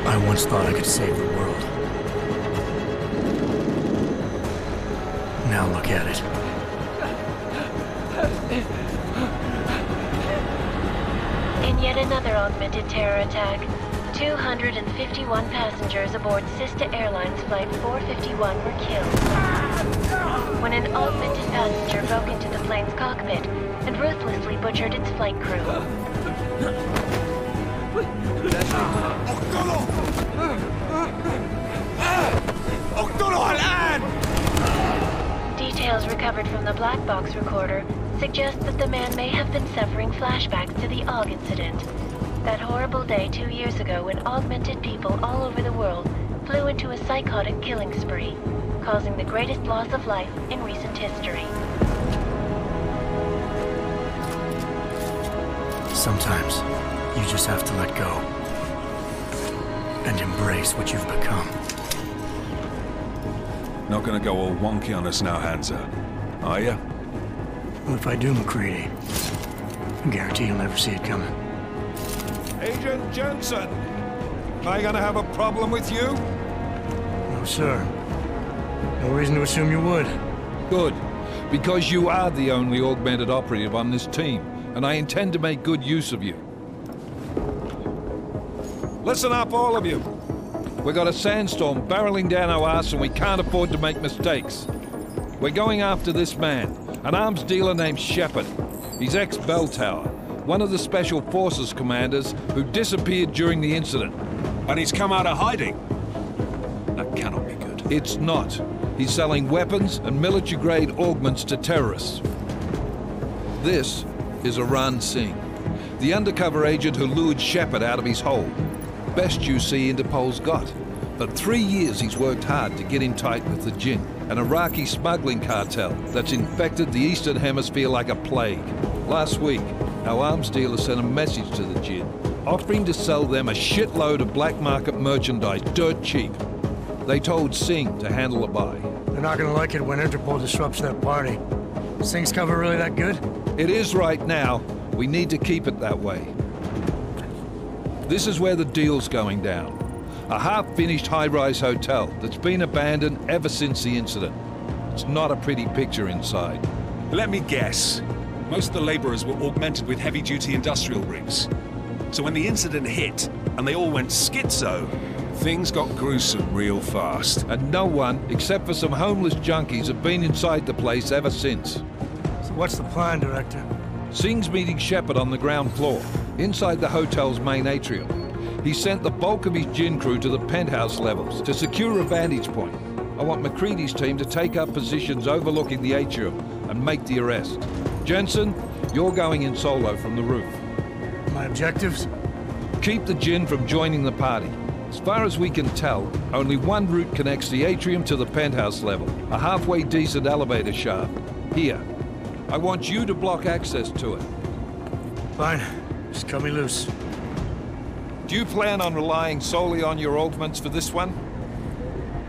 I once thought I could save the world. Now look at it. In yet another augmented terror attack, 251 passengers aboard Sister Airlines Flight 451 were killed when an augmented passenger broke into the plane's cockpit and ruthlessly butchered its flight crew. Details recovered from the black box recorder suggest that the man may have been suffering flashbacks to the AUG incident. That horrible day 2 years ago when augmented people all over the world flew into a psychotic killing spree, causing the greatest loss of life in recent history. Sometimes, you just have to let go. And embrace what you've become. Not gonna go all wonky on us now, Hansa, are ya? Well, if I do, McCready, I guarantee you'll never see it coming. Agent Jensen! Am I gonna have a problem with you? No, sir. No reason to assume you would. Good. Because you are the only augmented operative on this team, and I intend to make good use of you. Listen up, all of you. We've got a sandstorm barreling down our arse and we can't afford to make mistakes. We're going after this man, an arms dealer named Shepard. He's ex-Bell Tower, one of the Special Forces commanders who disappeared during the incident. And he's come out of hiding? That cannot be good. It's not. He's selling weapons and military-grade augments to terrorists. This is Aran Singh, the undercover agent who lured Shepard out of his hole. Best you see Interpol's got. For 3 years he's worked hard to get in tight with the Jinn, an Iraqi smuggling cartel that's infected the Eastern Hemisphere like a plague. Last week, our arms dealer sent a message to the Jinn, offering to sell them a shitload of black market merchandise dirt cheap. They told Singh to handle the buy. They're not gonna like it when Interpol disrupts that party. Singh's cover really that good? It is right now. We need to keep it that way. This is where the deal's going down. A half-finished high-rise hotel that's been abandoned ever since the incident. It's not a pretty picture inside. Let me guess. Most of the laborers were augmented with heavy-duty industrial rigs. So when the incident hit, and they all went schizo, things got gruesome real fast. And no one, except for some homeless junkies, have been inside the place ever since. So what's the plan, Director? Singh's meeting Shepard on the ground floor, inside the hotel's main atrium. He sent the bulk of his Jinn crew to the penthouse levels to secure a vantage point. I want McCready's team to take up positions overlooking the atrium and make the arrest. Jensen, you're going in solo from the roof. My objectives? Keep the Jinn from joining the party. As far as we can tell, only one route connects the atrium to the penthouse level, a halfway decent elevator shaft. Here. I want you to block access to it. Fine. Just cut me loose. Do you plan on relying solely on your augments for this one?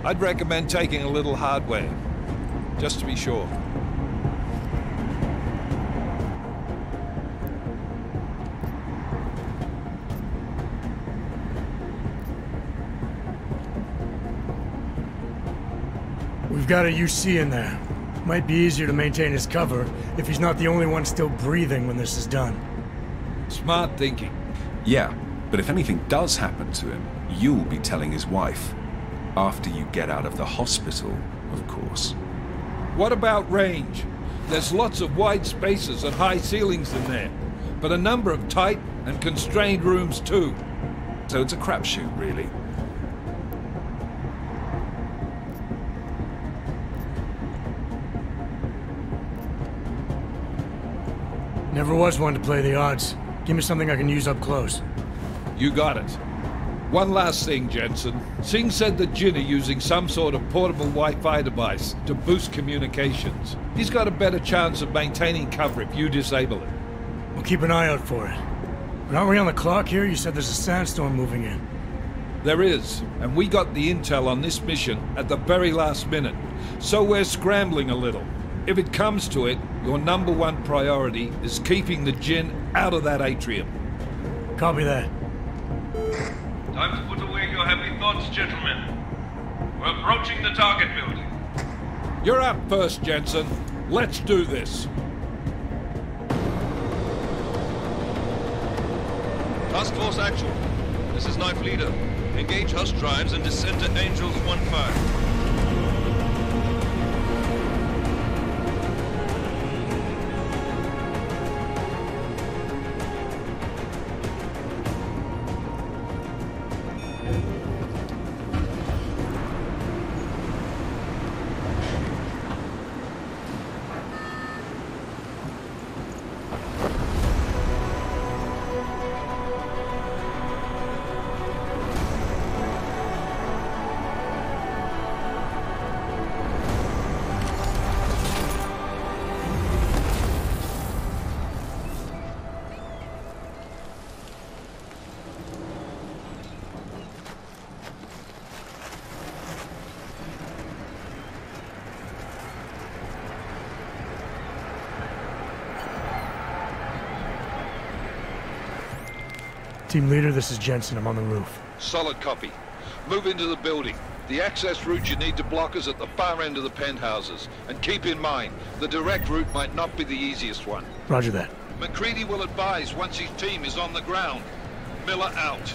I'd recommend taking a little hardware, just to be sure. We've got a UC in there. Might be easier to maintain his cover if he's not the only one still breathing when this is done. Smart thinking. Yeah, but if anything does happen to him, you'll be telling his wife. After you get out of the hospital, of course. What about range? There's lots of wide spaces and high ceilings in there, but a number of tight and constrained rooms too. So it's a crapshoot, really. Never was one to play the odds. Give me something I can use up close. You got it. One last thing, Jensen. Singh said the Jinn are using some sort of portable Wi-Fi device to boost communications. He's got a better chance of maintaining cover if you disable it. We'll keep an eye out for it. But aren't we on the clock here? You said there's a sandstorm moving in. There is, and we got the intel on this mission at the very last minute. So we're scrambling a little. If it comes to it, your #1 priority is keeping the Jinn out of that atrium. Copy that. Time to put away your heavy thoughts, gentlemen. We're approaching the target building. You're up first, Jensen. Let's do this. Task Force Actual. This is Knife Leader. Engage Hush drives and descend to Angels 1-5. Team leader, this is Jensen. I'm on the roof. Solid copy. Move into the building. The access route you need to block is at the far end of the penthouses. And keep in mind, the direct route might not be the easiest one. Roger that. McCready will advise once his team is on the ground. Miller out.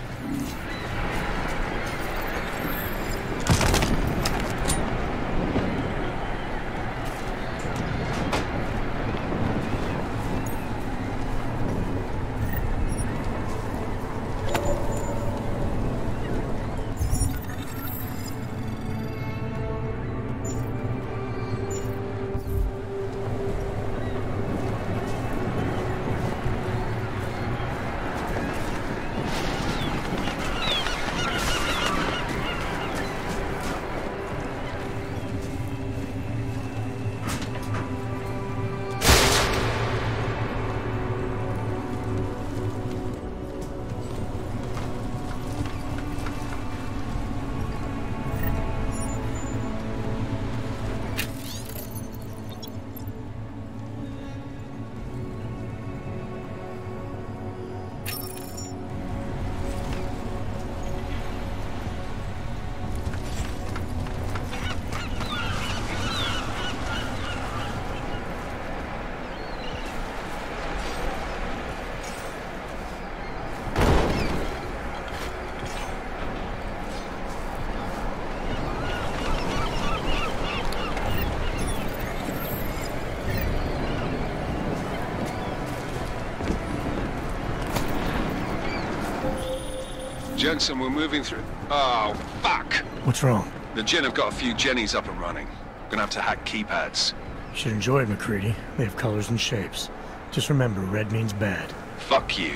Jensen, we're moving through... Oh, fuck! What's wrong? The Gen have got a few Jennies up and running. Gonna have to hack keypads. You should enjoy it, McCready. They have colors and shapes. Just remember, red means bad. Fuck you.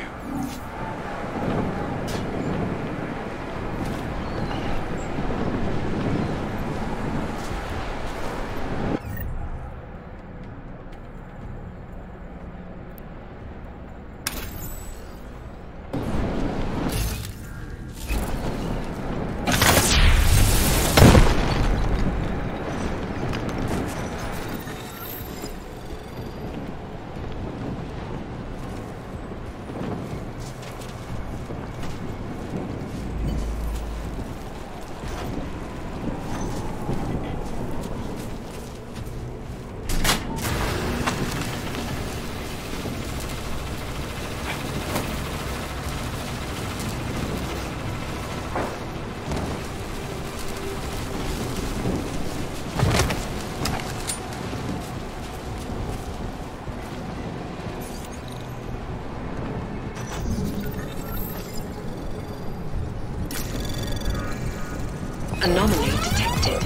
Anomaly detected.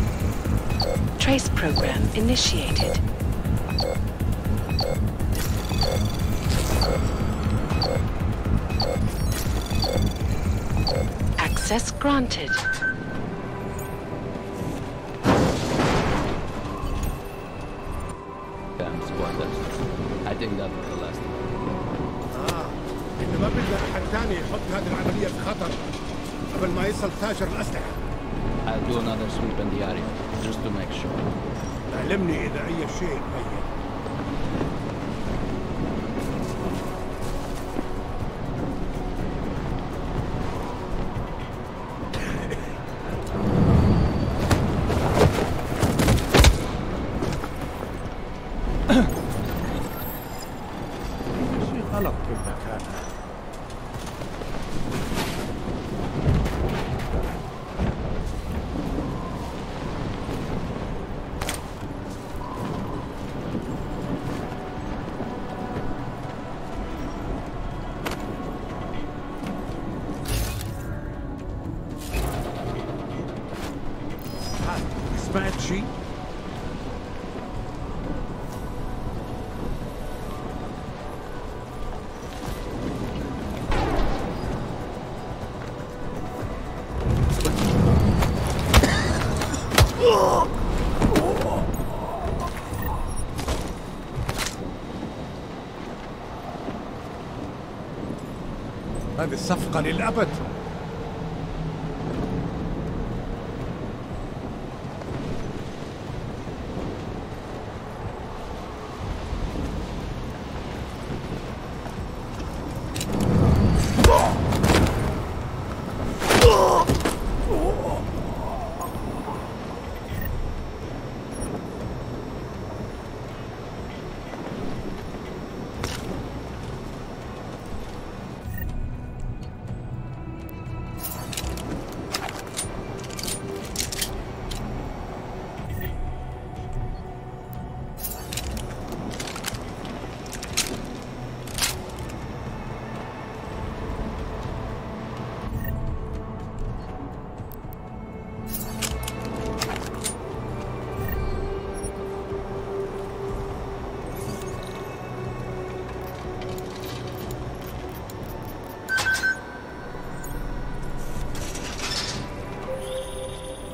Trace program initiated. Access granted. I think that was the last one. إنه ما بدنا حد ثاني يحط هذه العملية في خطر قبل ما يصل تاجر الأسلحة. I'll do another sweep in the area, just to make sure. علمني إذا أي شيء تغير. سمعت شيء؟ هذه الصفقة للأبد.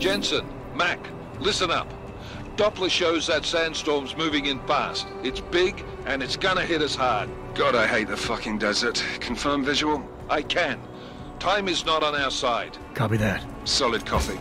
Jensen, Mac, listen up. Doppler shows that sandstorm's moving in fast. It's big, and it's gonna hit us hard. God, I hate the fucking desert. Confirm visual? I can. Time is not on our side. Copy that. Solid copy.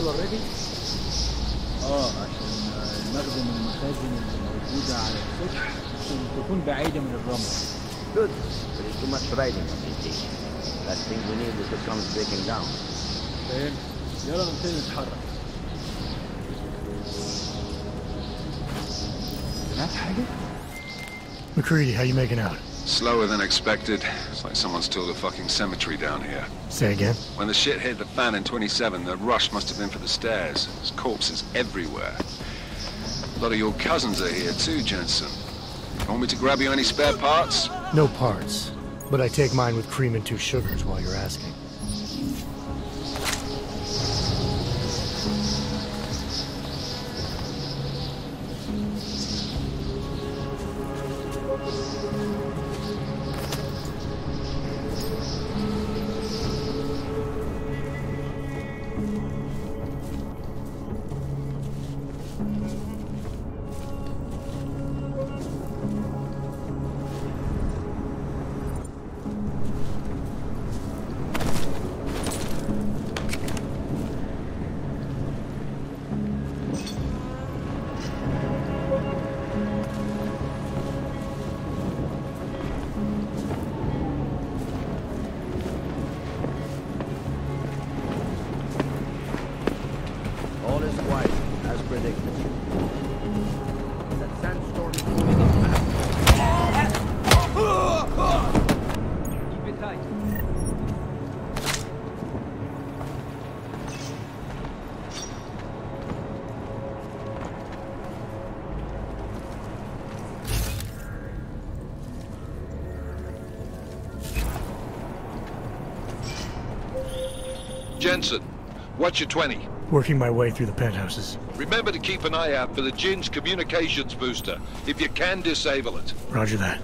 already? عشان المخزن المخازن اللي موجودة على السطح عشان تكون بعيدة من الرمل. Good, but it's too much riding on this thing. Last thing we need is the comes breaking down. فاهم؟ يلا نبتدي نتحرك. سمعت حاجة؟ McCready, how you making out? Slower than expected. It's like someone's tilled a fucking cemetery down here. Say again? When the shit hit the fan in 27, the rush must have been for the stairs. There's corpses everywhere. A lot of your cousins are here too, Jensen. Want me to grab you any spare parts? No parts, but I take mine with cream and 2 sugars while you're asking. Jensen, what's your 20? Working my way through the penthouses. Remember to keep an eye out for the Jin's communications booster. If you can, disable it. Roger that.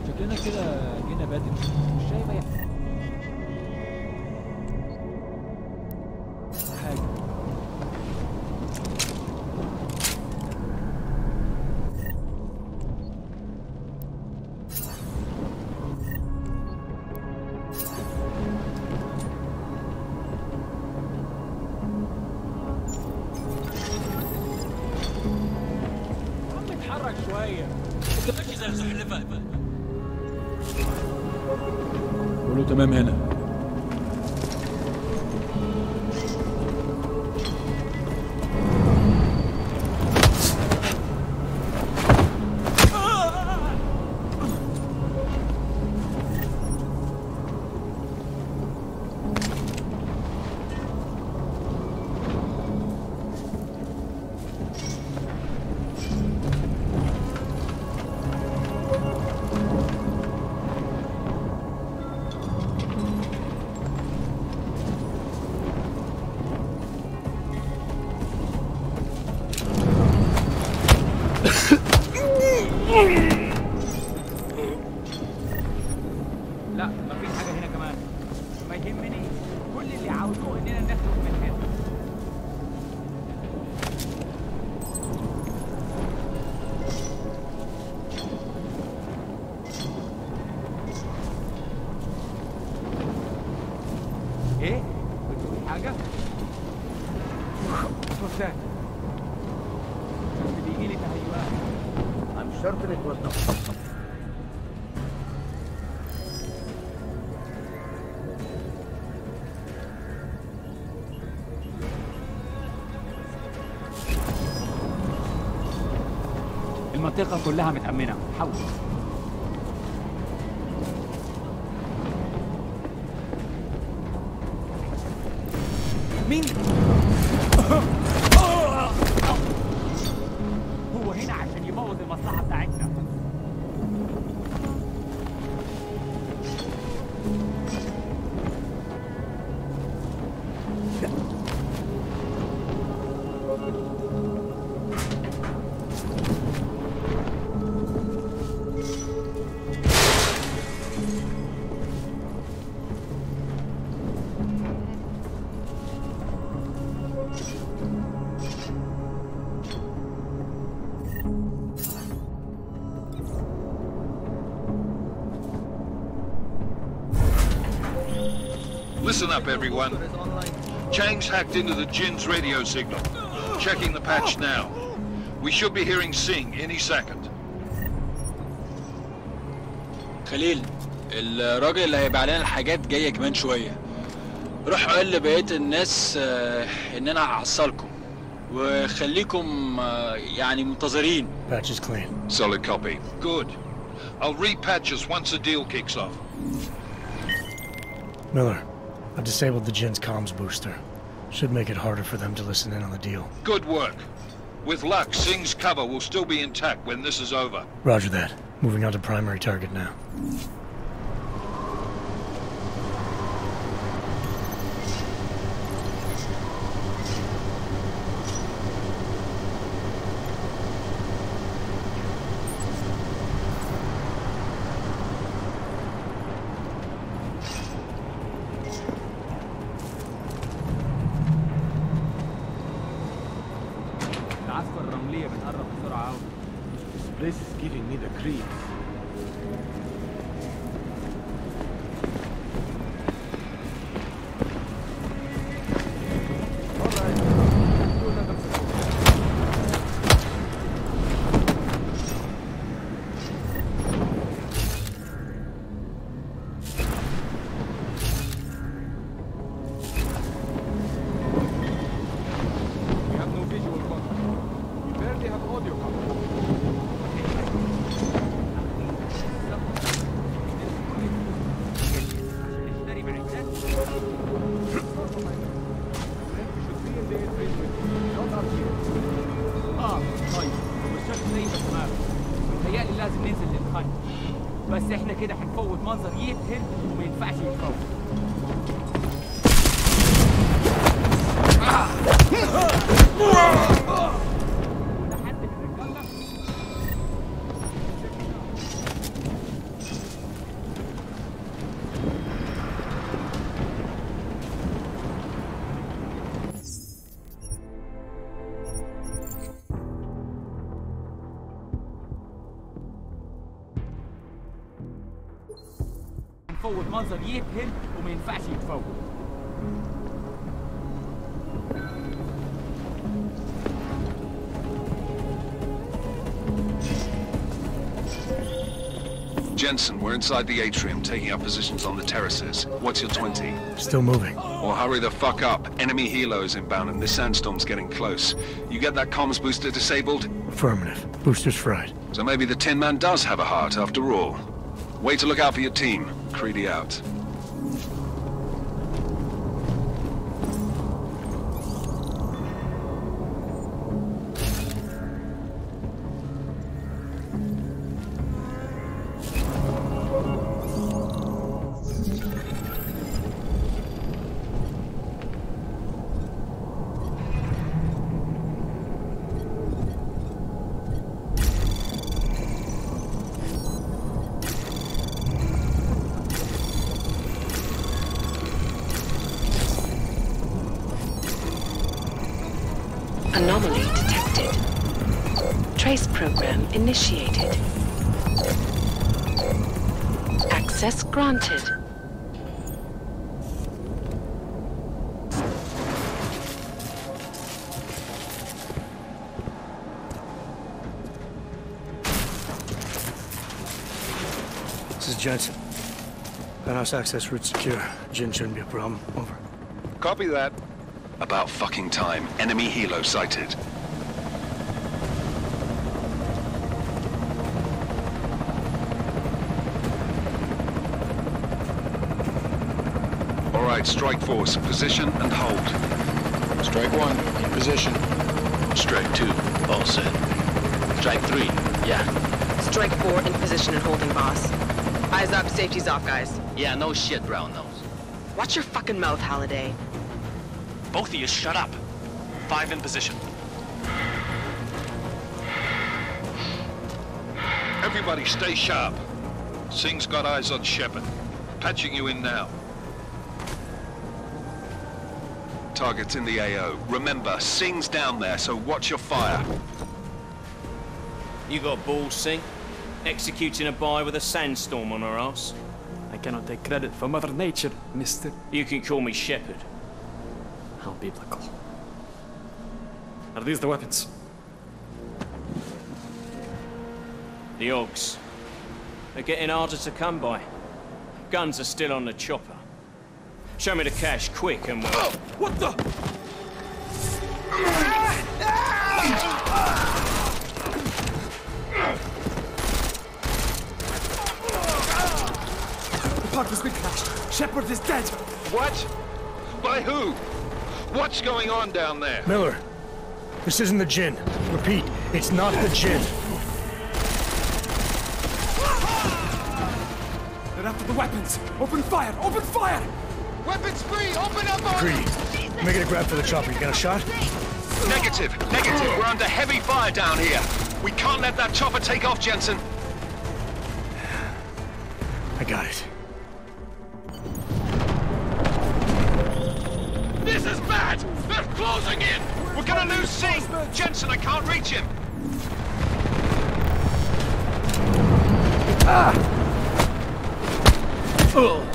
شكلنا كده جينا بدري مش شايف اي حاجه. عم اتحرك شويه. انت ماشي زي السحلفه. كله تمام هنا. لا مفيش حاجة هنا كمان. ما يهمني. كل اللي عاوزوه اننا نخرج من هنا. ايه؟ بتقولي حاجة؟ فستان. بس بيجيلي تهيؤات. I'm certain it was not. المنطقة كلها متأمنة. حاول. مين؟ هو هنا عشان يبوظ المصلحة بتاعتنا. Listen up, everyone. Chang's hacked into the Jin's radio signal. Checking the patch now. We should be hearing Sing any second. خليل، الراجل اللي هيبقى علينا الحاجات جاية كمان شوية. روح قول لبقية الناس ان انا هحصلكم وخليكم يعني منتظرين. Patch is clean. Solid copy. Good. I'll repatch us once the deal kicks off. Miller, I've disabled the Jin's comms booster. Should make it harder for them to listen in on the deal. Good work. With luck, Sing's cover will still be intact when this is over. Roger that. Moving on to primary target now. العسكر الرملية بتقرب بسرعة أوي. This place is giving me the creeps. We have no visual contact. We barely have audio contact. بس احنا كده هنفوت منظر يبهر وما ينفعش يتفوت. هنفوت منظر يبهر وما ينفعش يتفوت. Jensen, we're inside the atrium, taking up positions on the terraces. What's your 20? Still moving. Well, hurry the fuck up. Enemy helos inbound and this sandstorm's getting close. You get that comms booster disabled? Affirmative. Booster's fried. So maybe the Tin Man does have a heart after all. Way to look out for your team. Creedy out. Anomaly detected. Trace program initiated. Access granted. This is Jensen. Penthouse access route secure. Jin shouldn't be a problem. Over. Copy that. About fucking time. Enemy helo sighted. All right, Strike Force, position and hold. Strike 1, in position. Strike 2, all set. Strike 3, yeah. Strike 4, in position and holding, boss. Eyes up, safety's off, guys. Yeah, no shit, brown nose. Watch your fucking mouth, Halliday. Both of you shut up. 5 in position. Everybody stay sharp. Singh's got eyes on Shepard. Patching you in now. Target's in the AO. Remember, Singh's down there, so watch your fire. You got balls, Singh? Executing a buy with a sandstorm on our ass? I cannot take credit for Mother Nature, mister. You can call me Shepard. How biblical. Are these the weapons? The Ogs. They're getting harder to come by. Guns are still on the chopper. Show me the cash, quick, and we'll... Oh, what the? The park has been crashed. Shepard is dead. What? By who? What's going on down there? Miller, this isn't the Jinn. Repeat, it's not the Jinn. They're after the weapons. Open fire! Open fire! Weapons free! Open up on Greedy. Making a grab for the chopper. You got a shot? Negative. Negative. We're under heavy fire down here. We can't let that chopper take off, Jensen. I got it. This is bad! They're closing in! We're gonna lose Singh! Jensen, I can't reach him! Ah! Ugh.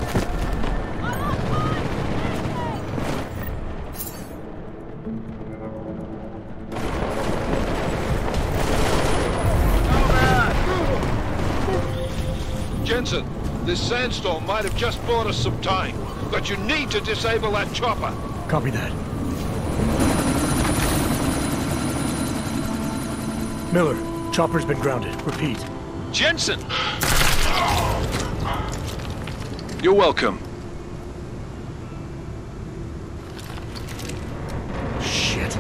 Jensen, this sandstorm might have just bought us some time, but you need to disable that chopper. Copy that. Miller, chopper's been grounded. Repeat. Jensen! You're welcome. Shit.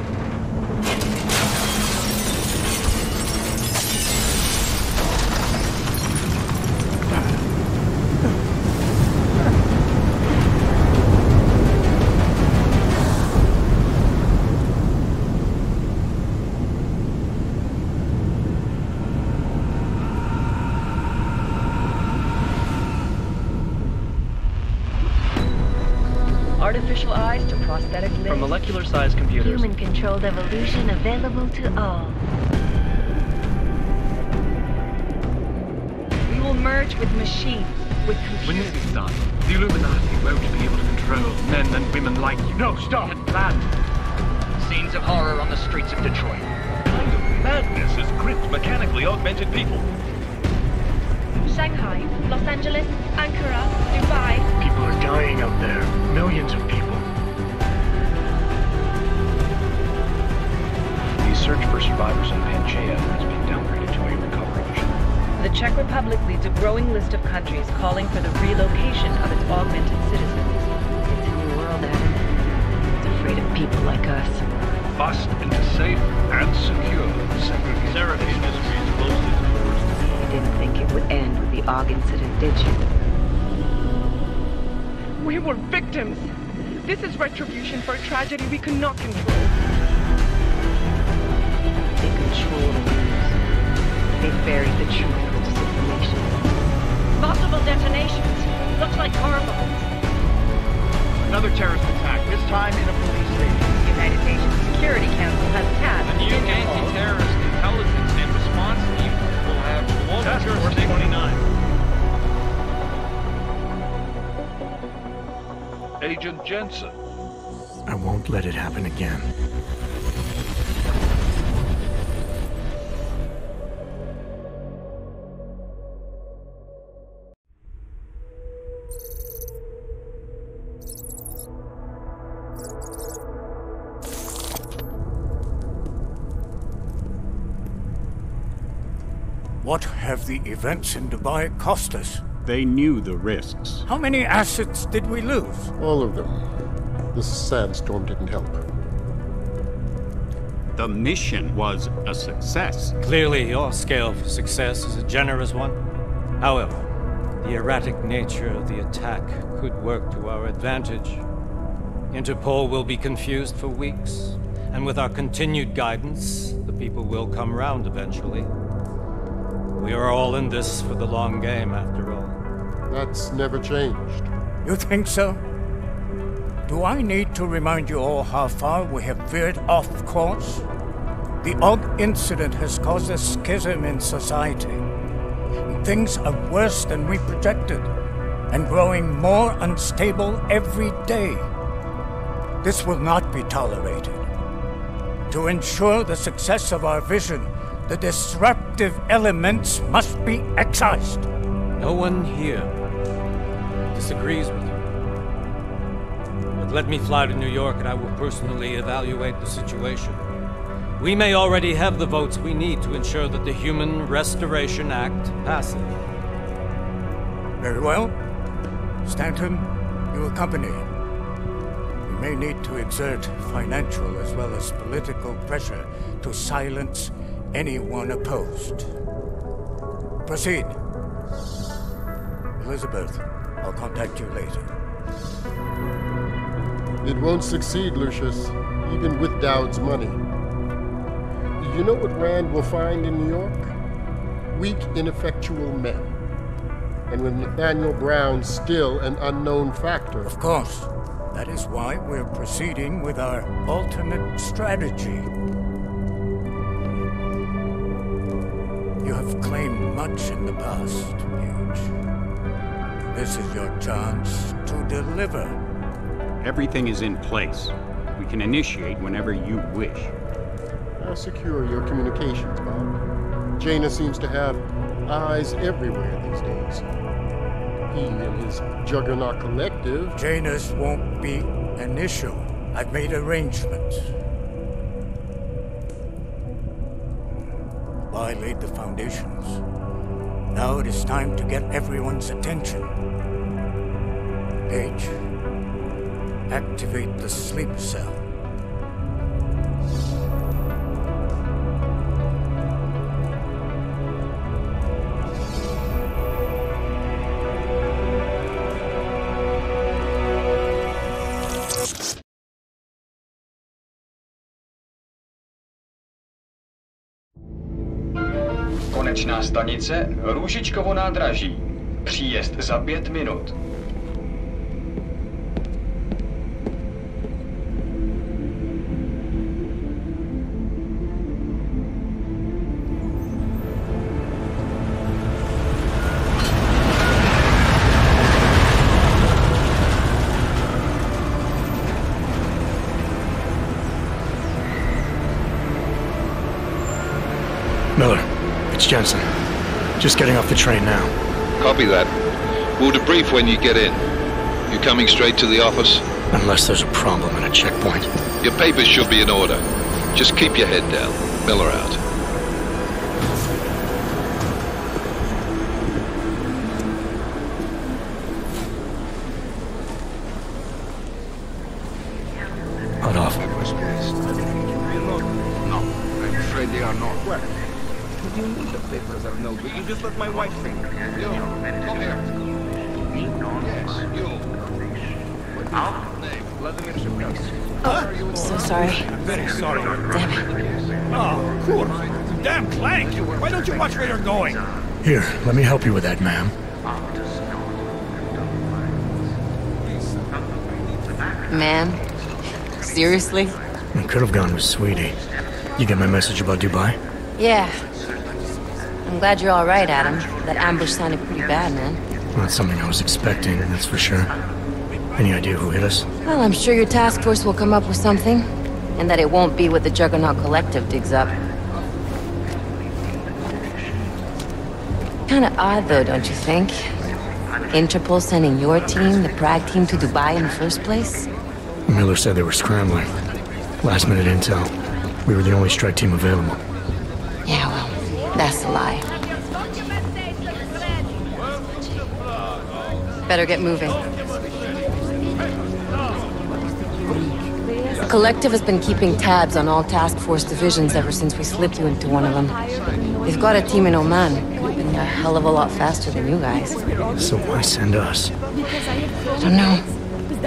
prosthetic limbs. From molecular-sized computers. Human-controlled evolution available to all. We will merge with machines, with computers. When this is done, the Illuminati won't be able to control men and women like you. No, stop! And planned. Scenes of horror on the streets of Detroit. What kind of madness is crypt-mechanically augmented people? Shanghai, Los Angeles, Ankara, Dubai. People are dying out there. Millions of people. The search for survivors in Pangaea has been downgraded to a recovery mission. The Czech Republic leads a growing list of countries calling for the relocation of its augmented citizens. It's a new world, Adam. It's afraid of people like us. Bust into safe and secure segregation. Therapy industry is closely towards. You didn't think it would end with the AUG incident, did you? We were victims. This is retribution for a tragedy we could not control. They control the news. They buried the truth with disinformation. Multiple detonations. Looks like car bombs. Another terrorist attack, this time in a police station. The United Nations Security Council has tasked The new anti-terrorist intelligence and response team will have global jurisdiction. 29. Agent Jensen. I won't let it happen again. What have the events in Dubai cost us? They knew the risks. How many assets did we lose? All of them. This sandstorm didn't help. The mission was a success. Clearly, your scale for success is a generous one. However, the erratic nature of the attack could work to our advantage. Interpol will be confused for weeks, and with our continued guidance, the people will come round eventually. We are all in this for the long game, after all. That's never changed. You think so? Do I need to remind you all how far we have veered off course? The AUG incident has caused a schism in society. Things are worse than we projected, and growing more unstable every day. This will not be tolerated. To ensure the success of our vision, the disruptive elements must be excised. No one here disagrees with you. But let me fly to New York and I will personally evaluate the situation. We may already have the votes we need to ensure that the Human Restoration Act passes. Very well. Stanton, you accompany. We may need to exert financial as well as political pressure to silence anyone opposed. Proceed. Elizabeth, I'll contact you later. It won't succeed, Lucius, even with Dowd's money. You know what Rand will find in New York? Weak, ineffectual men. And with Nathaniel Brown still an unknown factor. Of course. That is why we're proceeding with our alternate strategy. You have claimed much in the past, Huge. This is your chance to deliver. Everything is in place. We can initiate whenever you wish. How secure your communications, Bob? Jaina seems to have eyes everywhere these days. He and his Juggernaut Collective... Jaina's won't be an issue. I've made arrangements. I laid the foundations. Now it is time to get everyone's attention. Page, activate the sleep cell. Konečná stanice Růžičkovo nádraží. Příjezd za 5 minut. Miller, it's Jensen. Just getting off the train now. Copy that. We'll debrief when you get in. You coming straight to the office? Unless there's a problem at a checkpoint. Your papers should be in order. Just keep your head down. Miller out. Hot off. No, I'm afraid they are not. Where? You need the papers, Arnold, but you just let my wife think. You, come here. Yes, you. What's your name? Vladimir Shevkowski. Oh, so sorry. Very sorry. Damn it. Oh, of course. Damn Clank! Why don't you watch where you're going? Here, let me help you with that, ma'am. Ma'am? Seriously? I could have gone with Sweetie. You get my message about Dubai? Yeah. I'm glad you're all right, Adam. That ambush sounded pretty bad, man. Not something I was expecting, that's for sure. Any idea who hit us? Well, I'm sure your task force will come up with something. And that it won't be what the Juggernaut Collective digs up. Kinda odd, though, don't you think? Interpol sending your team, the Prague team, to Dubai in the first place? Miller said they were scrambling. Last minute intel. We were the only strike team available. Yeah, well, that's a lie. Better get moving. The Collective has been keeping tabs on all task force divisions ever since we slipped you into one of them. They've got a team in Oman. Could have been a hell of a lot faster than you guys. So why send us? I don't know.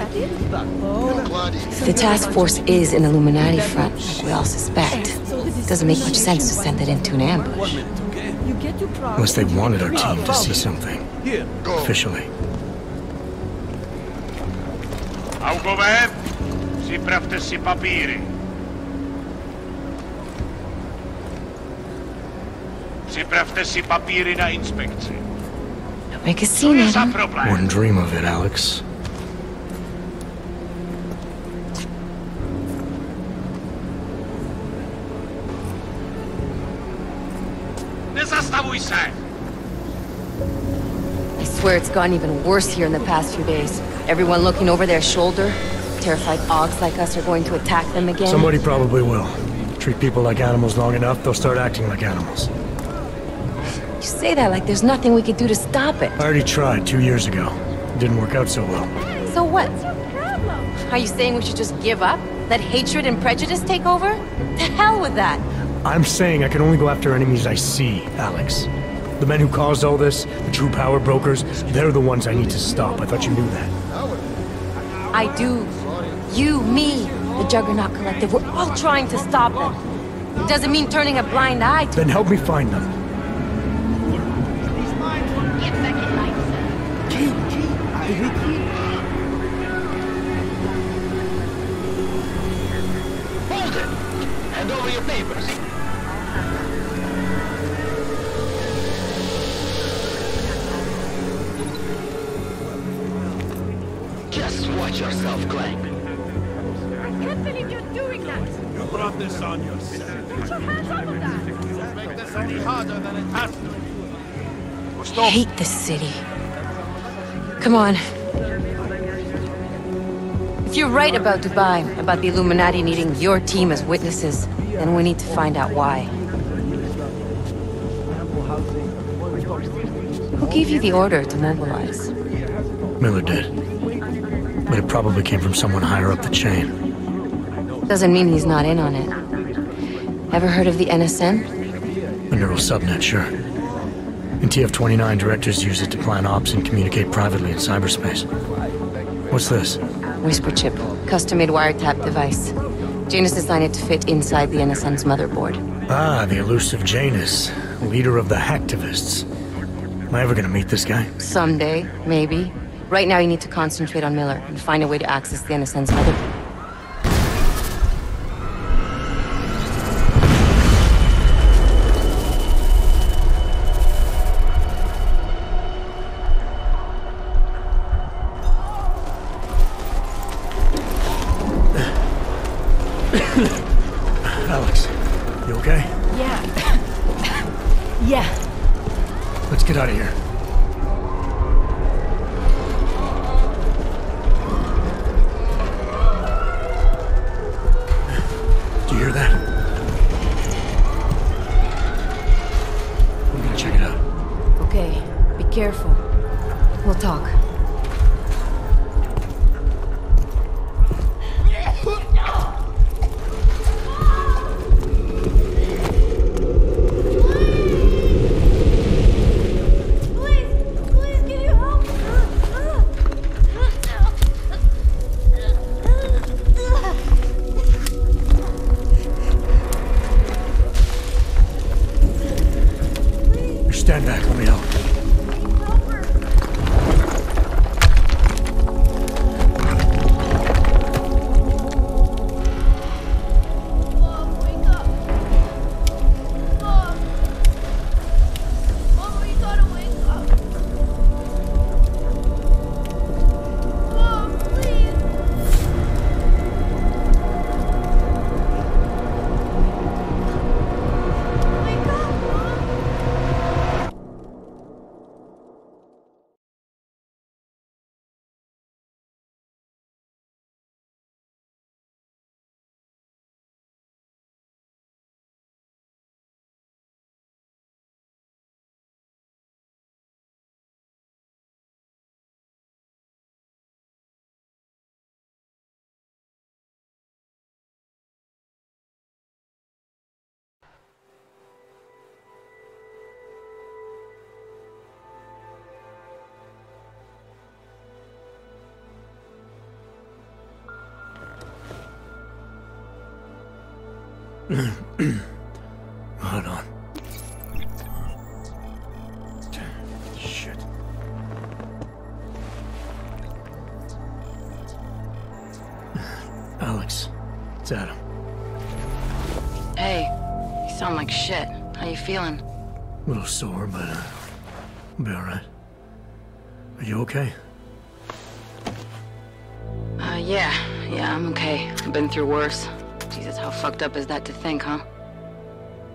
If the task force is an Illuminati front, like we all suspect, it doesn't make much sense to send it into an ambush. Unless they wanted our team to see something. Officially. Augover, připravte si papíry. Připravte si papíry na inspekci. Don't make a scene, Adam. Wouldn't dream of it, Alex. Nezastavuj se! I swear it's gotten even worse here in the past few days. Everyone looking over their shoulder. Terrified Augs like us are going to attack them again. Somebody probably will. Treat people like animals long enough, they'll start acting like animals. You say that like there's nothing we could do to stop it. I already tried 2 years ago. It didn't work out so well. So what? Are you saying we should just give up? Let hatred and prejudice take over? To hell with that! I'm saying I can only go after enemies I see, Alex. The men who caused all this, the true power brokers, they're the ones I need to stop. I thought you knew that. I do. You, me, the Juggernaut Collective, we're all trying to stop them. It doesn't mean turning a blind eye to... Then help me find them. Hold it! Hand over your papers. Just watch yourself, Clank. I can't believe you're doing that! You brought this on yourself. Put your hands off of that! Make this any harder than it has to be. I hate this city. Come on. If you're right about Dubai, about the Illuminati needing your team as witnesses, then we need to find out why. Who gave you the order to mobilize? Miller did. But it probably came from someone higher up the chain. Doesn't mean he's not in on it. Ever heard of the NSN? A neural subnet, sure. In TF-29, directors use it to plan ops and communicate privately in cyberspace. What's this? Whisper chip. Custom-made wiretap device. Janus designed it to fit inside the NSN's motherboard. Ah, the elusive Janus. Leader of the hacktivists. Am I ever gonna meet this guy? Someday, maybe. Right now you need to concentrate on Miller and find a way to access the NSN's motherboard. Alex, you okay? Yeah. Yeah. Let's get out of here. Do you hear that? I'm gonna check it out. Okay, be careful. We'll talk. Stand back, let me help. Hold on. Shit. Alex, it's Adam. Hey, you sound like shit. How you feeling? A little sore, but I'll be alright. Are you okay? Yeah, I'm okay. I've been through worse. Jesus, how fucked up is that to think, huh?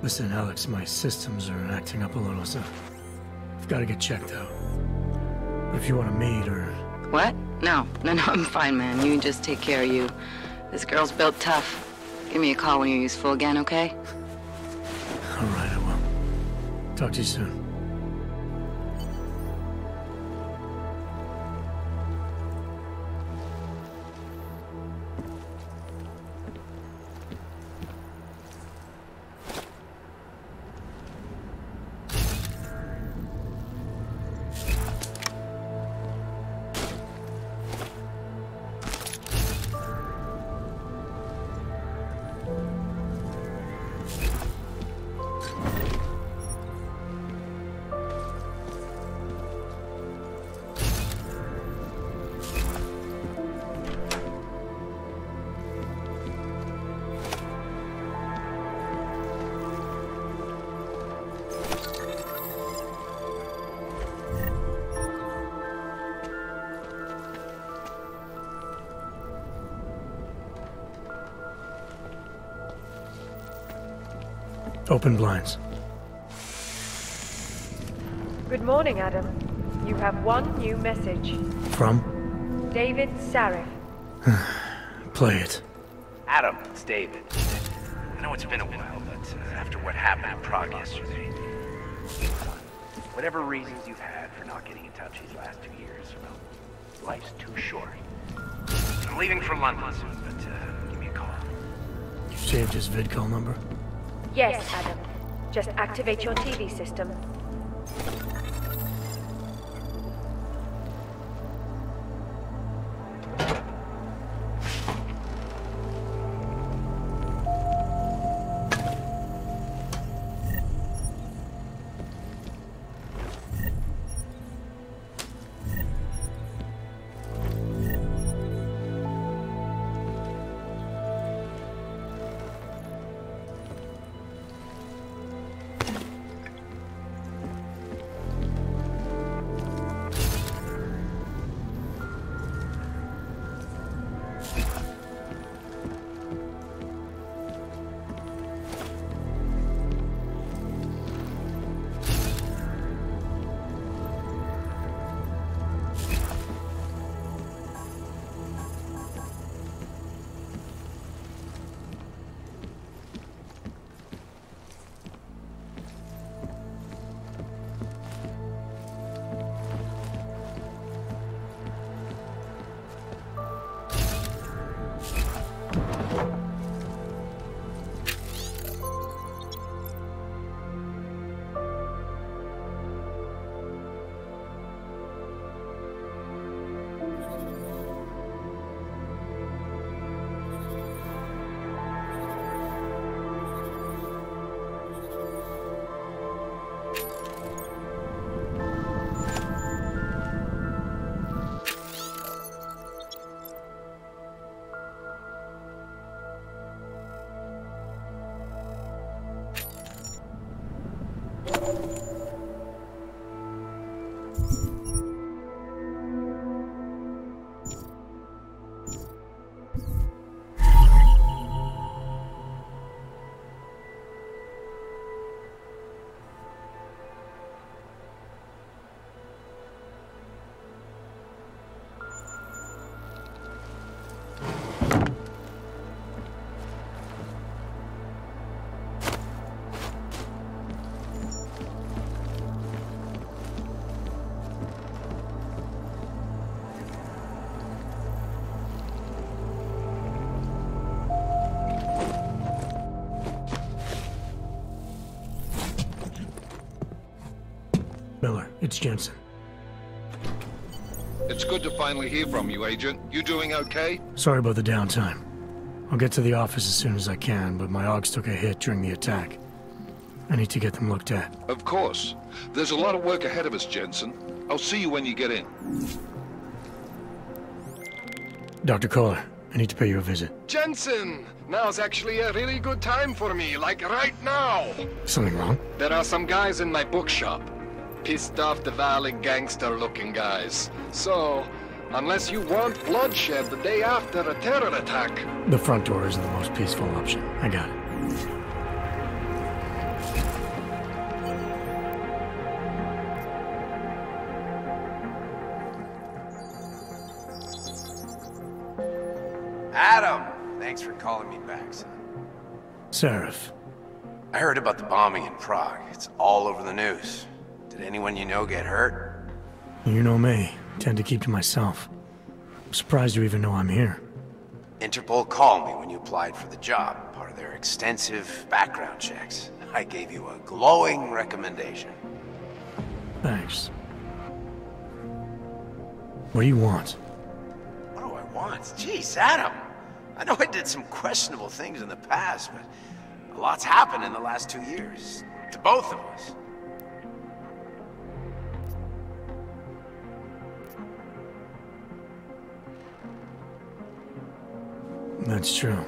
Listen, Alex, my systems are acting up a little, so I've got to get checked out. But if you want to meet or... What? No, I'm fine, man. You just take care of you. This girl's built tough. Give me a call when you're useful again, okay? Alright, I will. Talk to you soon. Open blinds. Good morning, Adam. You have one new message. From? David Sarif. Play it. Adam, it's David. I know it's been a while, but after what happened in Prague yesterday, whatever reasons you've had for not getting in touch these last 2 years, well, life's too short. I'm leaving for London soon, but give me a call. You saved his vidcall number? Yes, Adam. Just activate your TV system. It's Jensen. It's good to finally hear from you, Agent. You doing okay? Sorry about the downtime. I'll get to the office as soon as I can, but my AUGs took a hit during the attack. I need to get them looked at. Of course. There's a lot of work ahead of us, Jensen. I'll see you when you get in. Dr. Kohler, I need to pay you a visit. Jensen! Now's actually a really good time for me, like right now! Something wrong? There are some guys in my bookshop. Pissed off the Valley gangster-looking guys. So, unless you want bloodshed the day after a terror attack... The front door is the most peaceful option. I got it. Adam! Thanks for calling me back, son. Seraph. I heard about the bombing in Prague. It's all over the news. Did anyone you know get hurt? You know me. Tend to keep to myself. I'm surprised you even know I'm here. Interpol called me when you applied for the job, part of their extensive background checks. I gave you a glowing recommendation. Thanks. What do you want? What do I want? Jeez, Adam! I know I did some questionable things in the past, but a lot's happened in the last 2 years. To both of us. That's true.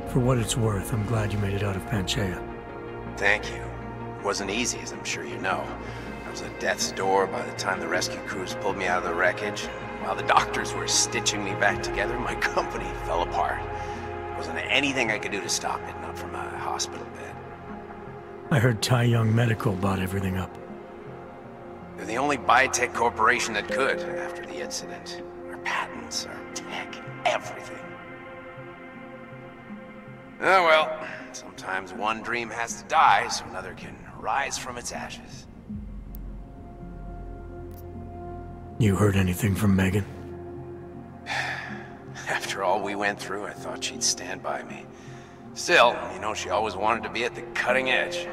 For what it's worth, I'm glad you made it out of Panchaea. Thank you. It wasn't easy, as I'm sure you know. I was at death's door by the time the rescue crews pulled me out of the wreckage. While the doctors were stitching me back together, my company fell apart. There wasn't anything I could do to stop it, not from a hospital bed. I heard Tai Young Medical bought everything up. They're the only biotech corporation that could, after the incident. Our patents, our tech, everything. Oh well, sometimes one dream has to die so another can rise from its ashes. You heard anything from Megan? After all we went through, I thought she'd stand by me. Still, you know, she always wanted to be at the cutting edge.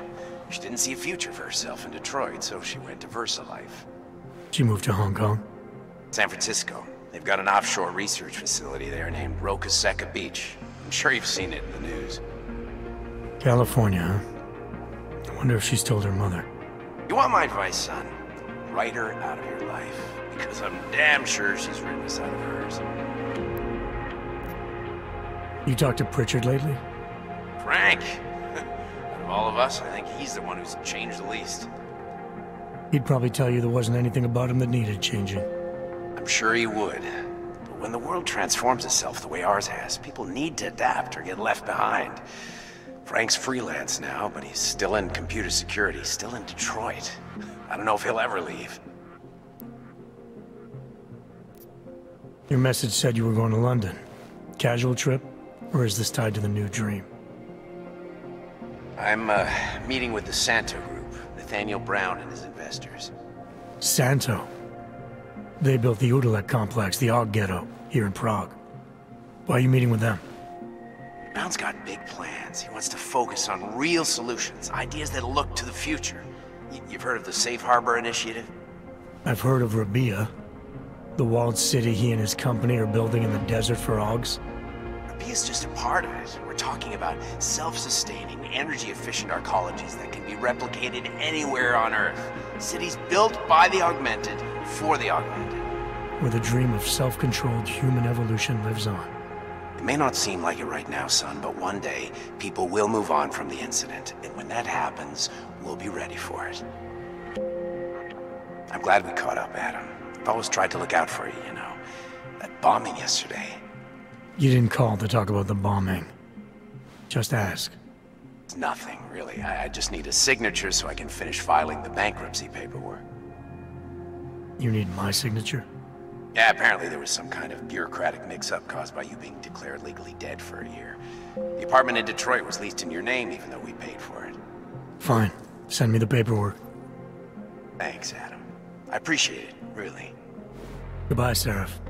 She didn't see a future for herself in Detroit, so she went to VersaLife. She moved to Hong Kong? San Francisco. They've got an offshore research facility there named Rokaseca Beach. I'm sure you've seen it in the news. California, huh? I wonder if she's told her mother. You want my advice, son? Write her out of your life. Because I'm damn sure she's written us out of hers. You talked to Pritchard lately? Frank! Out of all of us, I think he's the one who's changed the least. He'd probably tell you there wasn't anything about him that needed changing. I'm sure he would. But when the world transforms itself the way ours has, people need to adapt or get left behind. Frank's freelance now, but he's still in computer security, still in Detroit. I don't know if he'll ever leave. Your message said you were going to London. Casual trip? Or is this tied to the new dream? I'm meeting with the Santo Group, Nathaniel Brown and his investors. Santo? They built the Udalek complex, the AUG ghetto, here in Prague. Why are you meeting with them? Brown's got big plans. He wants to focus on real solutions, ideas that look to the future. You've heard of the Safe Harbor Initiative? I've heard of Rabia. The walled city he and his company are building in the desert for AUGs. Rabia's just a part of it. We're talking about self-sustaining, energy-efficient arcologies that can be replicated anywhere on Earth. Cities built by the augmented, for the augmented. Where the dream of self-controlled human evolution lives on. It may not seem like it right now, son, but one day, people will move on from the incident. And when that happens, we'll be ready for it. I'm glad we caught up, Adam. I've always tried to look out for you, you know. That bombing yesterday. You didn't call to talk about the bombing. Just ask. It's nothing, really. I just need a signature so I can finish filing the bankruptcy paperwork. You need my signature? Yeah, apparently there was some kind of bureaucratic mix-up caused by you being declared legally dead for a year. The apartment in Detroit was leased in your name, even though we paid for it. Fine. Send me the paperwork. Thanks, Adam. I appreciate it, really. Goodbye, Seraph.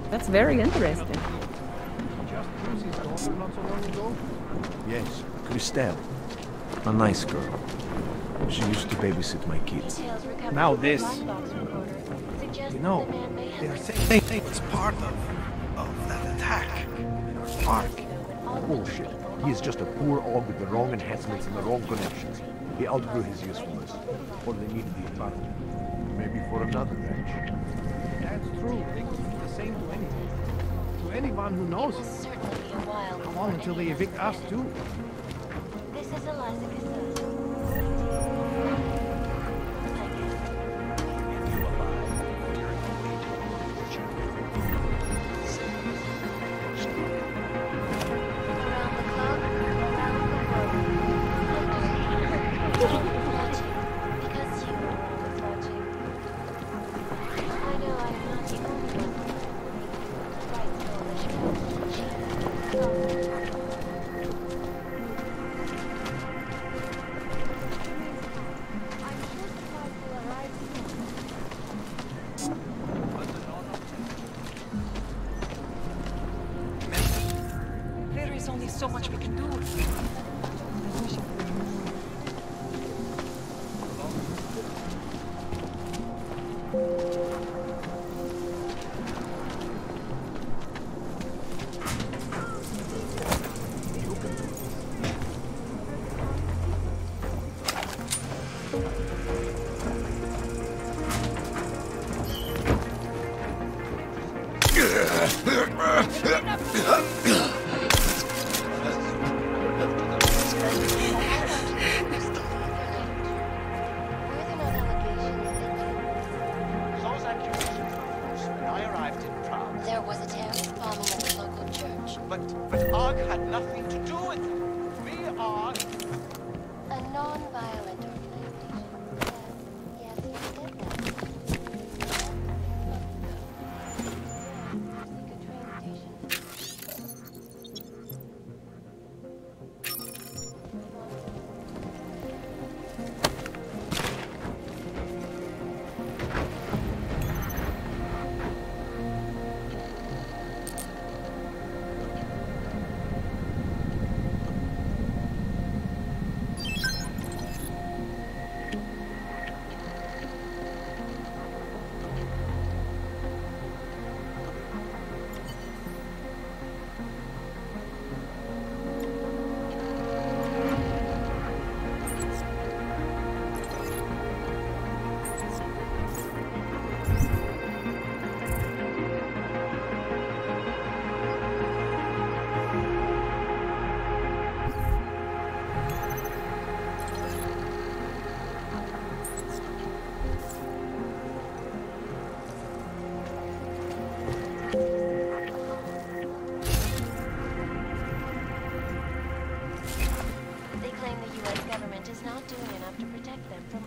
That's very interesting. Yes, Christelle. A nice girl. She used to babysit my kids. Now this. You know, they're saying it's part of that attack. Park. Bullshit. He is just a poor og with the wrong enhancements and the wrong connections. He outgrew his usefulness. Or they needed the environment. Maybe for another ranch. That's true. They could do the same to anyone. To anyone who knows it. How long until they evict us too? This is Eliza Cassell. So much we can do.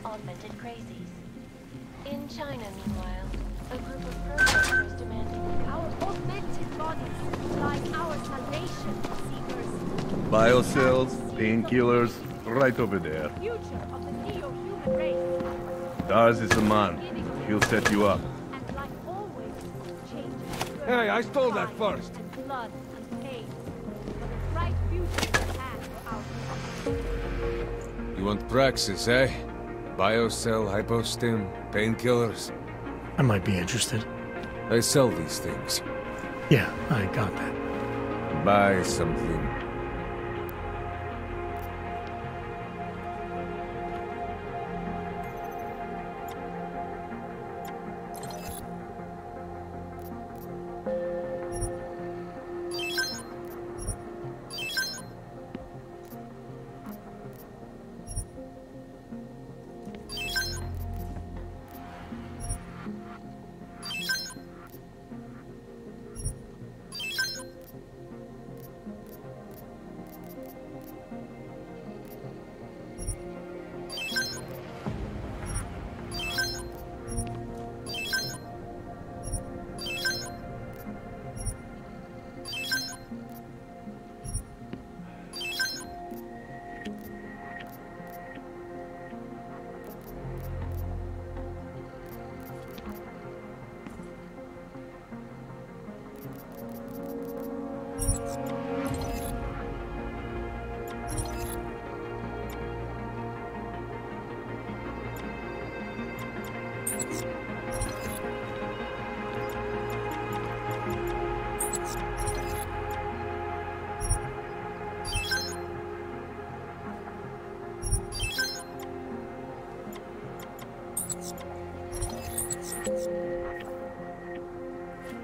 Augmented crazies. In China, meanwhile, a group of protesters demanding our augmented bodies, like our salvation, seekers. Biocells, painkillers, right over there. The future of the neo-human race. Dars is the man. He'll set you up. And like always, changes. Hey, I stole that first. And blood and pain. But a bright future is at hand for our people. You want praxis, eh? Biocell, hypostim, painkillers. I might be interested. I sell these things. Yeah, I got that. Buy something.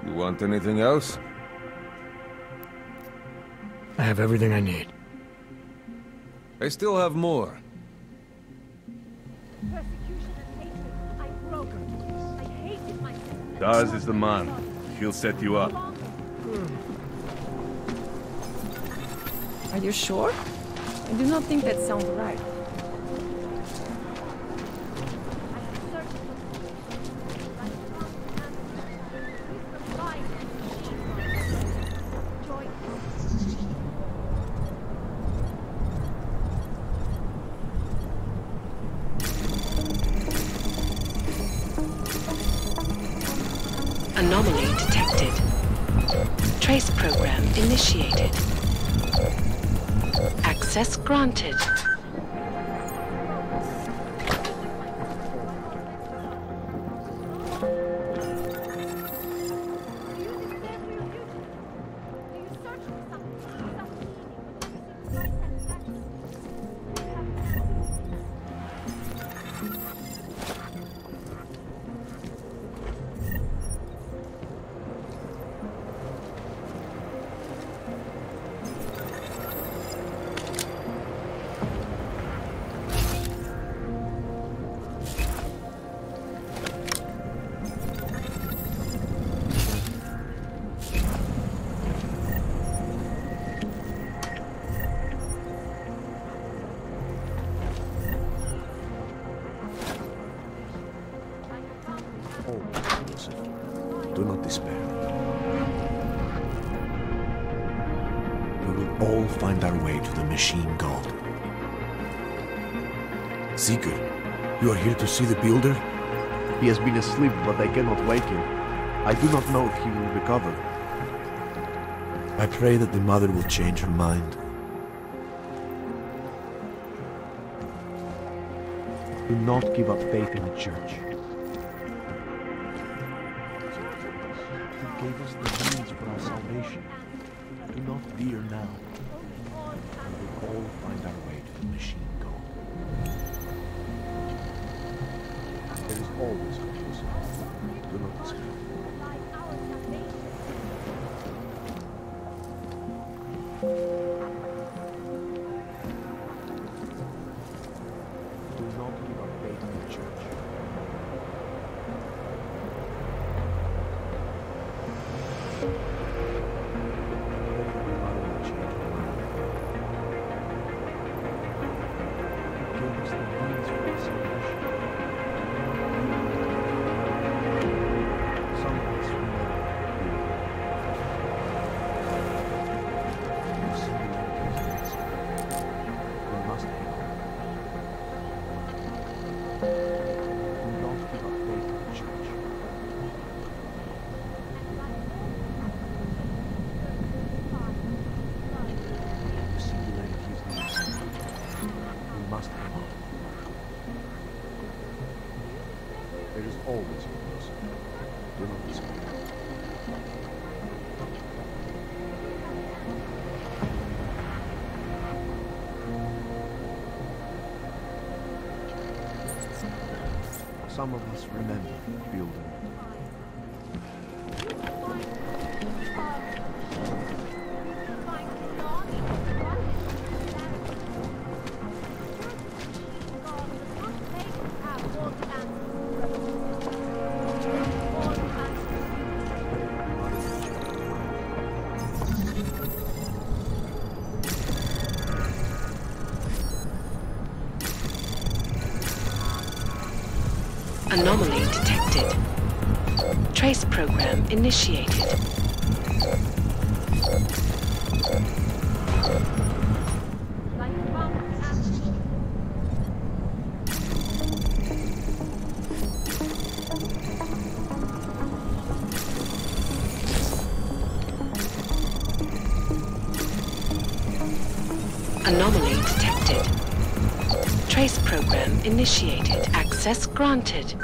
You want anything else? I have everything I need. I still have more. Daz is the man. He'll set you up. Are you sure? I do not think that sounds right. Anomaly detected. Trace program initiated. Access granted. Do not despair. We will all find our way to the machine god. Seeker, you are here to see the builder? He has been asleep, but I cannot wake him. I do not know if he will recover. I pray that the mother will change her mind. Do not give up faith in the church. He gave us the means for our salvation. Do not fear now. We will all find our way to the machine god. There is always hope. Do not despair. Do not give up faith in the church. There is always hope. Do not despair. Some of us remember building. Anomaly detected. Trace program initiated. Anomaly detected. Trace program initiated. Access granted.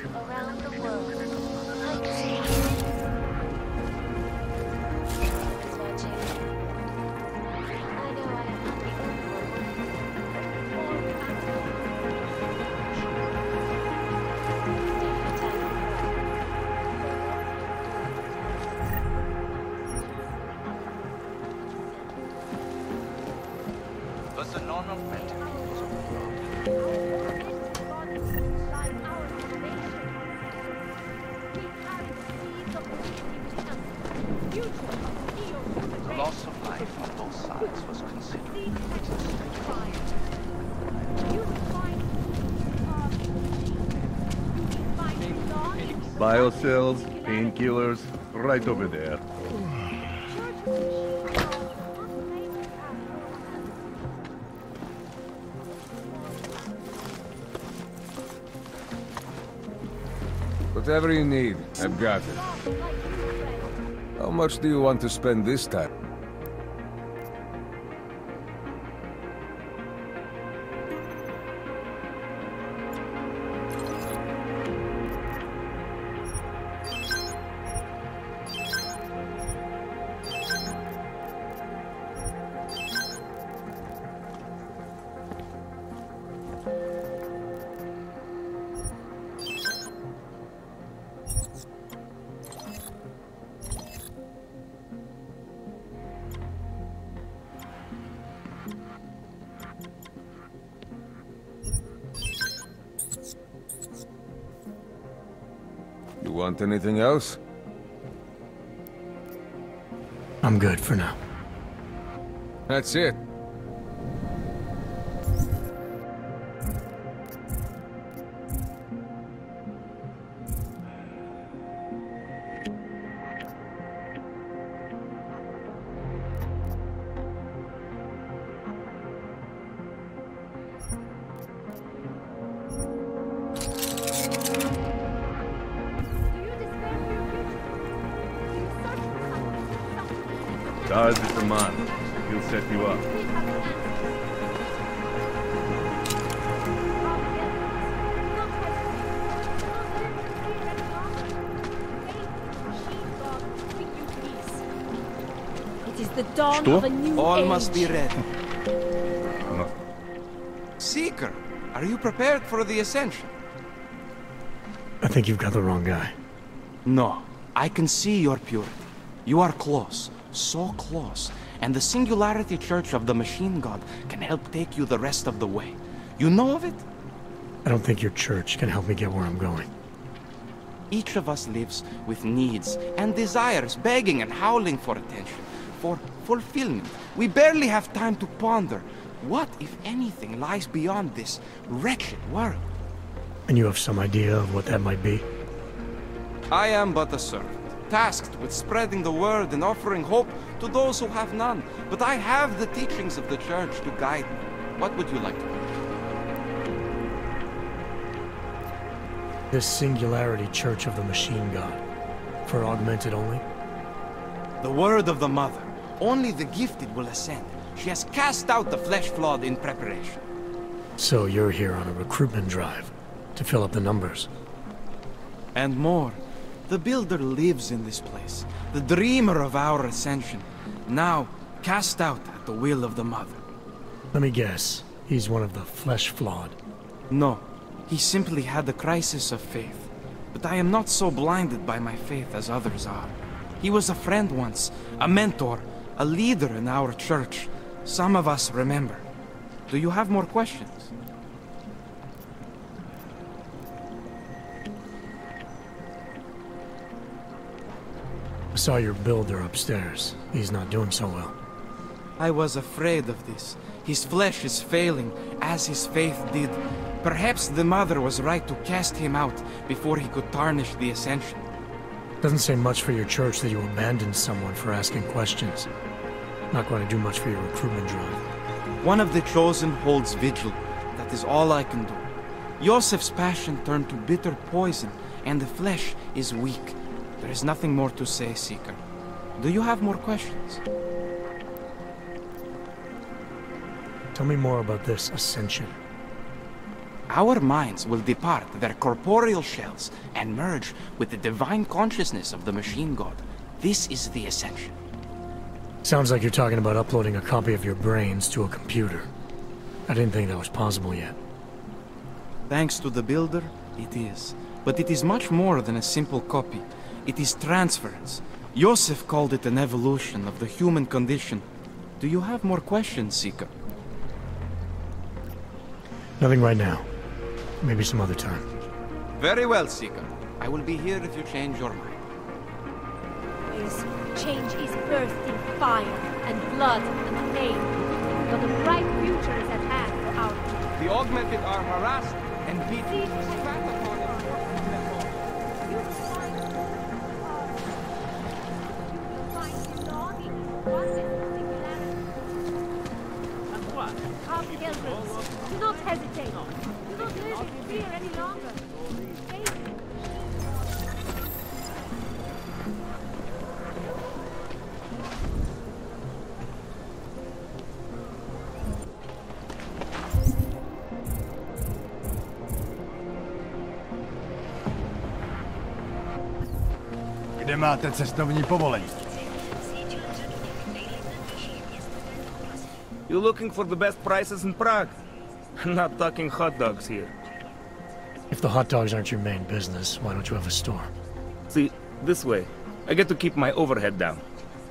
around the world. Like watching. I know I have nothing But the normal the loss of life on both sides was considered. Biocells, painkillers, right over there. Whatever you need, I've got it. How much do you want to spend this time? You want anything else? I'm good for now. That's it. Daz is the man. He'll set you up. It is the dawn of a new All age. must be ready. Seeker, are you prepared for the ascension? I think you've got the wrong guy. No, I can see your purity. You are close, so close, and the Singularity Church of the Machine God can help take you the rest of the way. You know of it? I don't think your church can help me get where I'm going. Each of us lives with needs and desires, begging and howling for attention, for fulfillment. We barely have time to ponder what, if anything, lies beyond this wretched world. And you have some idea of what that might be? I am but a servant, tasked with spreading the word and offering hope to those who have none. But I have the teachings of the church to guide me. What would you like to know? This Singularity Church of the Machine God. For augmented only? The word of the Mother. Only the gifted will ascend. She has cast out the flesh-flawed in preparation. So you're here on a recruitment drive, to fill up the numbers. And more. The Builder lives in this place, the dreamer of our ascension, now cast out at the will of the Mother. Let me guess, he's one of the flesh-flawed. No, he simply had a crisis of faith. But I am not so blinded by my faith as others are. He was a friend once, a mentor, a leader in our church. Some of us remember. Do you have more questions? I saw your builder upstairs. He's not doing so well. I was afraid of this. His flesh is failing, as his faith did. Perhaps the Mother was right to cast him out before he could tarnish the Ascension. Doesn't say much for your church that you abandoned someone for asking questions. Not going to do much for your recruitment drive. One of the chosen holds vigil. That is all I can do. Yosef's passion turned to bitter poison, and the flesh is weak. There is nothing more to say, Seeker. Do you have more questions? Tell me more about this ascension. Our minds will depart their corporeal shells and merge with the divine consciousness of the machine god. This is the ascension. Sounds like you're talking about uploading a copy of your brains to a computer. I didn't think that was possible yet. Thanks to the builder, it is. But it is much more than a simple copy. It is transference. Joseph called it an evolution of the human condition. Do you have more questions, Seeker? Nothing right now. Maybe some other time. Very well, Seeker. I will be here if you change your mind. Change is birthed in fire and blood and pain. But a bright future is at hand for our people. The augmented are harassed and beaten. Come, pilgrims. Do not hesitate. Do not live in fear any longer. Kde máte cestovní povolení? You looking for the best prices in Prague? Not talking hot dogs here. If the hot dogs aren't your main business, why don't you have a store? See, this way, I get to keep my overhead down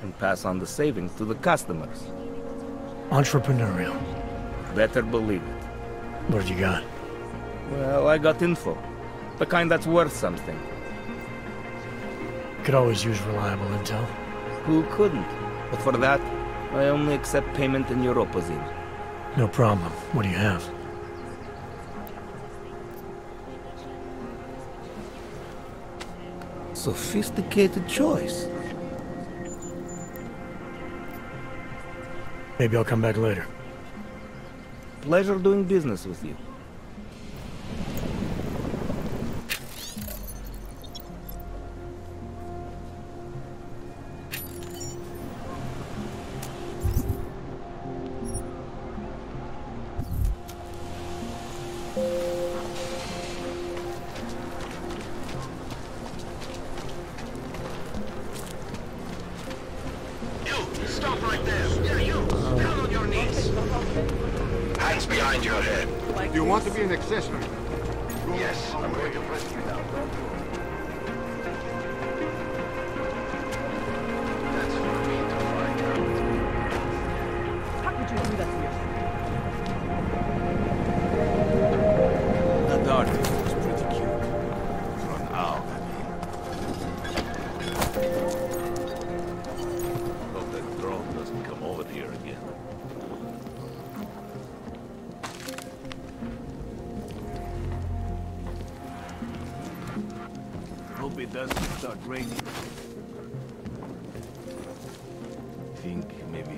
and pass on the savings to the customers. Entrepreneurial. Better believe it. What have you got? Well, I got info. The kind that's worth something. Could always use reliable intel. Who couldn't? But for that, I only accept payment in Europozine. No problem. What do you have? Sophisticated choice. Maybe I'll come back later. Pleasure doing business with you.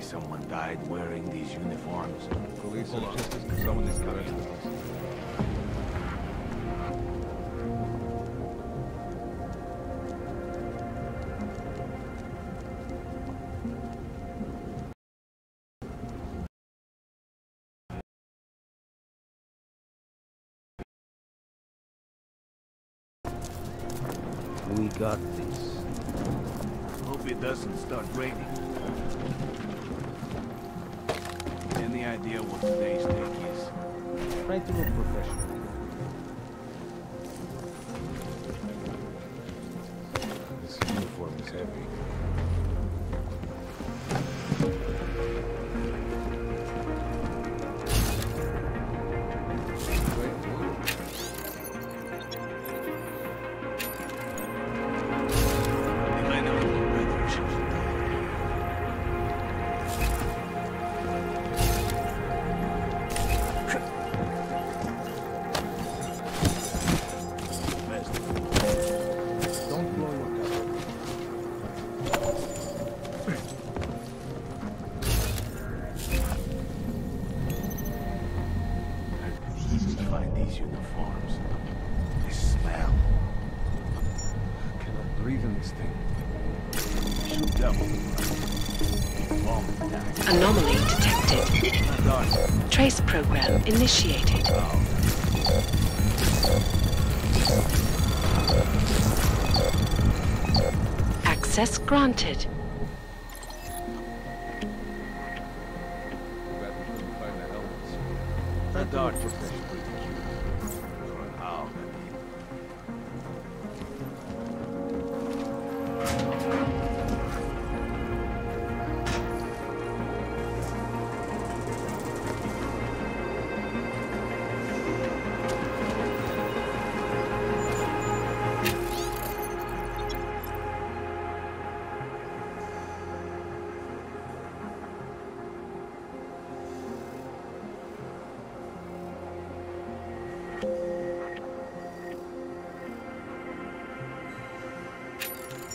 Someone died wearing these uniforms. Police are just as someone is coming. We got this. Hope it doesn't start raining. Any idea what today's take is? Try to look professional. This uniform is heavy. Anomaly detected. Trace program initiated. Access granted. The dark profession will be used for an hour.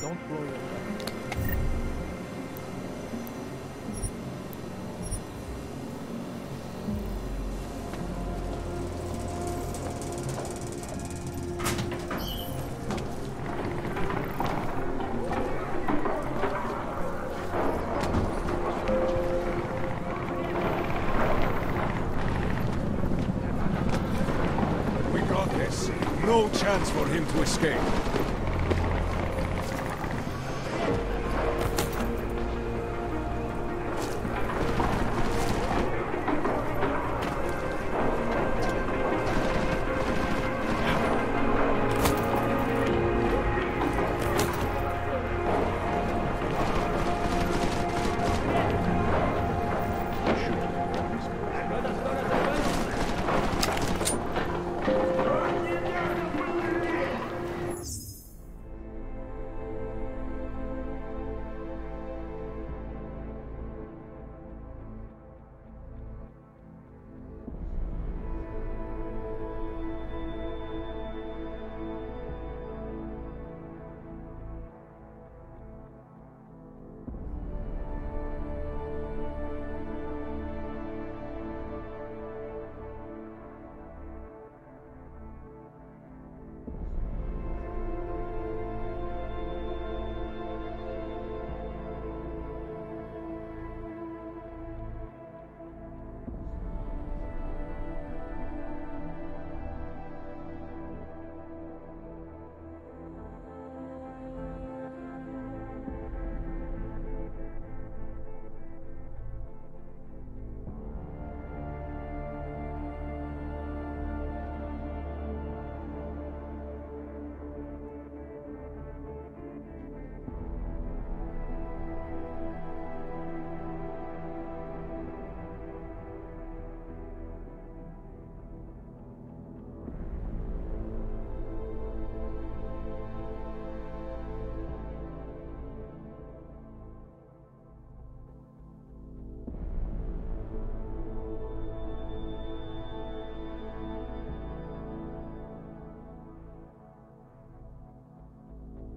Don't blow your back. We got this. No chance for him to escape.